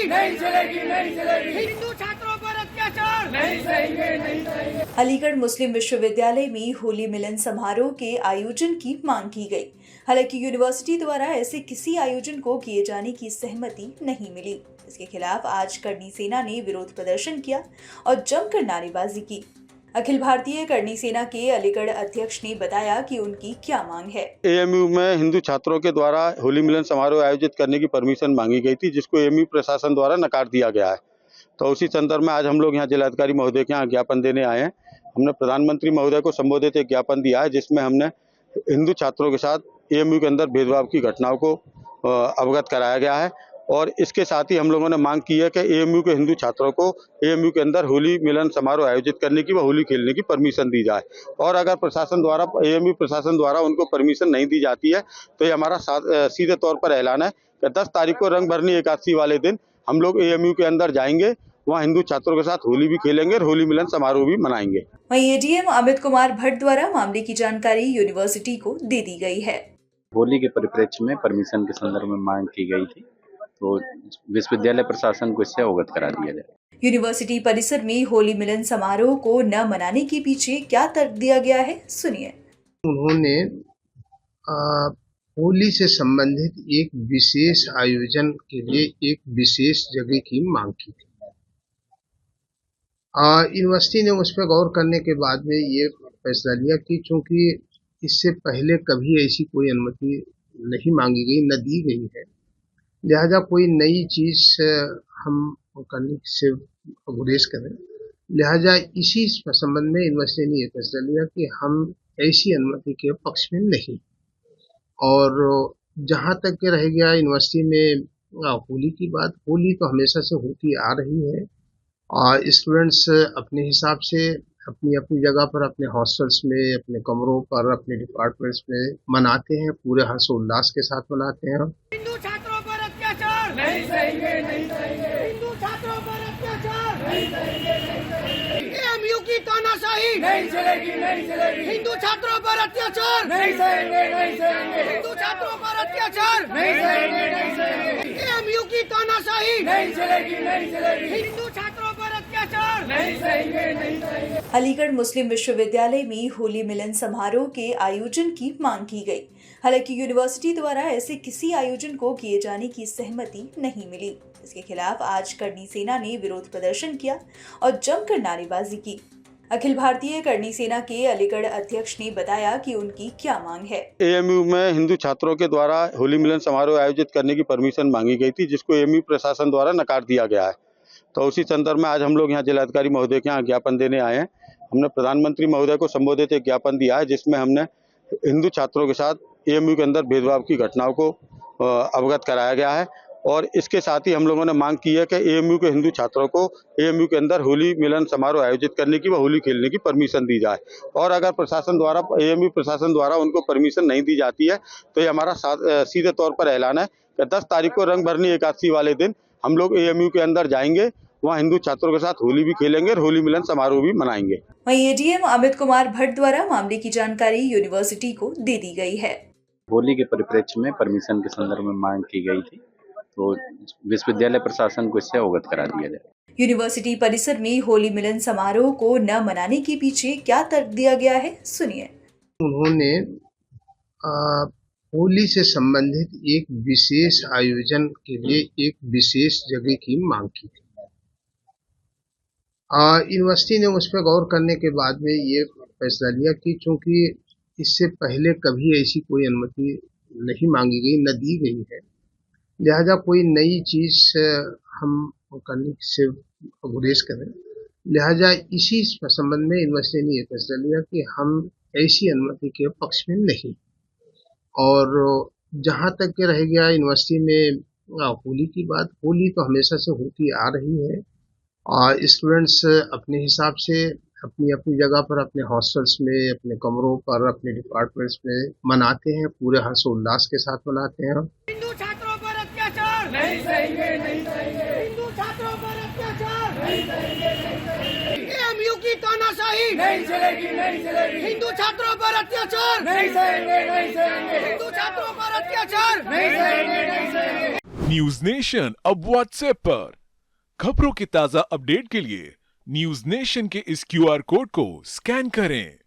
नहीं चलेगी, नहीं चलेगी। हिंदू छात्रों पर अत्याचार नहीं सहेंगे, नहीं सहेंगे। अलीगढ़ मुस्लिम विश्वविद्यालय में होली मिलन समारोह के आयोजन की मांग की गई। हालांकि यूनिवर्सिटी द्वारा ऐसे किसी आयोजन को किए जाने की सहमति नहीं मिली। इसके खिलाफ आज करनी सेना ने विरोध प्रदर्शन किया और जमकर नारेबाजी की। अखिल भारतीय करनी सेना के अलीगढ़ अध्यक्ष ने बताया कि उनकी क्या मांग है। एएमयू में हिंदू छात्रों के द्वारा होली मिलन समारोह आयोजित करने की परमिशन मांगी गई थी, जिसको एएमयू प्रशासन द्वारा नकार दिया गया है। तो उसी संदर्भ में आज हम लोग यहाँ जिलाधिकारी महोदय के यहाँ ज्ञापन देने आए हैं। हमने प्रधानमंत्री महोदय को संबोधित एक ज्ञापन दिया है, जिसमें हमने हिंदू छात्रों के साथ एएमयू के अंदर भेदभाव की घटनाओं को अवगत कराया गया है। और इसके साथ ही हम लोगों ने मांग की है कि एएमयू के हिंदू छात्रों को एएमयू के अंदर होली मिलन समारोह आयोजित करने की व होली खेलने की परमिशन दी जाए। और अगर प्रशासन द्वारा एएमयू प्रशासन द्वारा उनको परमिशन नहीं दी जाती है तो ये हमारा सीधे तौर पर ऐलान है कि 10 तारीख को रंग भरनी एकादशी वाले दिन हम लोग एएमयू के अंदर जाएंगे, वहाँ हिंदू छात्रों के साथ होली भी खेलेंगे और होली मिलन समारोह भी मनाएंगे। वहीं एडीएम अमित कुमार भट्ट द्वारा मामले की जानकारी यूनिवर्सिटी को दे दी गई है। होली के परिप्रेक्ष्य में परमिशन के संदर्भ में मांग की गई थी, तो विश्वविद्यालय प्रशासन को इससे अवगत करा दिया जाए। यूनिवर्सिटी परिसर में होली मिलन समारोह को न मनाने के पीछे क्या तर्क दिया गया है, सुनिए। उन्होंने होली से संबंधित एक विशेष आयोजन के लिए एक विशेष जगह की मांग की थी। यूनिवर्सिटी ने उस पर गौर करने के बाद में ये फैसला लिया कि चूंकि इससे पहले कभी ऐसी कोई अनुमति नहीं मांगी गई, न दी गई है, लिहाजा कोई नई चीज हम करने से गुरेज करें। लिहाजा इसी संबंध में यूनिवर्सिटी ने यह फैसला लिया कि हम ऐसी अनुमति के पक्ष में नहीं। और जहां तक के रह गया यूनिवर्सिटी में होली की बात, होली तो हमेशा से होती आ रही है और स्टूडेंट्स अपने हिसाब से अपनी अपनी जगह पर, अपने हॉस्टल्स में, अपने कमरों पर, अपने डिपार्टमेंट्स में मनाते हैं, पूरे हर्षोल्लास के साथ मनाते हैं। हिंदू छात्रों पर अत्याचार नहीं सहेंगे, नहीं सहेंगे। हिंदू छात्रों पर अत्याचार नहीं सहेंगे, नहीं सहेंगे। एएमयू की तानाशाही नहीं चलेगी, नहीं चलेगी। हिंदू छात्रों पर अत्याचार नहीं सहेंगे, नहीं सहेंगे। हिंदू छात्रों पर अत्याचार नहीं सहेंगे, नहीं सहेंगे। एएमयू की तानाशाही नहीं चलेगी, नहीं चलेगी। हिंदू छात्रों पर अत्याचार नहीं सहेंगे, नहीं सहेंगे। अलीगढ़ मुस्लिम विश्वविद्यालय में होली मिलन समारोह के आयोजन की मांग की गई। हालांकि यूनिवर्सिटी द्वारा ऐसे किसी आयोजन को किए जाने की सहमति नहीं मिली। इसके खिलाफ आज करनी सेना ने विरोध प्रदर्शन किया और जमकर नारेबाजी की। अखिल भारतीय करनी सेना के अलीगढ़ अध्यक्ष ने बताया कि उनकी क्या मांग है। एएमयू में हिंदू छात्रों के द्वारा होली मिलन समारोह आयोजित करने की परमिशन मांगी गई थी, जिसको एएमयू प्रशासन द्वारा नकार दिया गया है। तो उसी संदर्भ में आज हम लोग यहाँ जिलाधिकारी महोदय के यहाँ ज्ञापन देने आए हैं। हमने प्रधानमंत्री महोदय को संबोधित एक ज्ञापन दिया है, जिसमें हमने हिंदू छात्रों के साथ एएमयू के अंदर भेदभाव की घटनाओं को अवगत कराया गया है। और इसके साथ ही हम लोगों ने मांग की है कि एएमयू के हिंदू छात्रों को एएमयू के अंदर होली मिलन समारोह आयोजित करने की व होली खेलने की परमिशन दी जाए। और अगर प्रशासन द्वारा एएमयू प्रशासन द्वारा उनको परमिशन नहीं दी जाती है तो ये हमारा सीधे तौर पर ऐलान है कि 10 तारीख को रंग भरनी एकादशी वाले दिन हम लोग एएमयू के अंदर जाएंगे, वहाँ हिंदू छात्रों के साथ होली भी खेलेंगे और होली मिलन समारोह भी मनाएंगे। वहीं एडीएम अमित कुमार भट्ट द्वारा मामले की जानकारी यूनिवर्सिटी को दे दी गई है। होली के परिप्रेक्ष्य में परमिशन के संदर्भ में मांग की गई थी, तो विश्वविद्यालय प्रशासन को इससे अवगत करा दिया जाए। यूनिवर्सिटी परिसर में होली मिलन समारोह को न मनाने के पीछे क्या तर्क दिया गया है, सुनिए। उन्होंने होली से संबंधित एक विशेष आयोजन के लिए एक विशेष जगह की मांग की थी। यूनिवर्सिटी ने उस पर गौर करने के बाद में ये फैसला लिया कि चूंकि इससे पहले कभी ऐसी कोई अनुमति नहीं मांगी गई, न दी गई है, लिहाजा कोई नई चीज हम करने से गुरेज करें। लिहाजा इसी संबंध में यूनिवर्सिटी ने यह फैसला लिया कि हम ऐसी अनुमति के पक्ष में नहीं। और जहां तक के रह गया यूनिवर्सिटी में होली की बात, होली तो हमेशा से होती आ रही है और स्टूडेंट्स अपने हिसाब से अपनी अपनी जगह पर, अपने हॉस्टल्स में, अपने कमरों पर, अपने डिपार्टमेंट्स में मनाते हैं, पूरे हर्षोल्लास के साथ मनाते हैं। हिंदू छात्रों पर अत्याचार नहीं सहेंगे, नहीं सहेंगे। हिंदू छात्रों पर अत्याचार नहीं सहेंगे, नहीं सहेंगे। एएमयू की तानाशाही नहीं चलेगी, नहीं चलेगी। हिंदू छात्रों पर अत्याचार नहीं सहेंगे, नहीं सहेंगे। हिंदू छात्रों पर अत्याचार नहीं सहेंगे, नहीं सहेंगे। न्यूज नेशन अब व्हाट्सएप पर। खबरों के ताजा अपडेट के लिए न्यूज नेशन के इस QR कोड को स्कैन करें।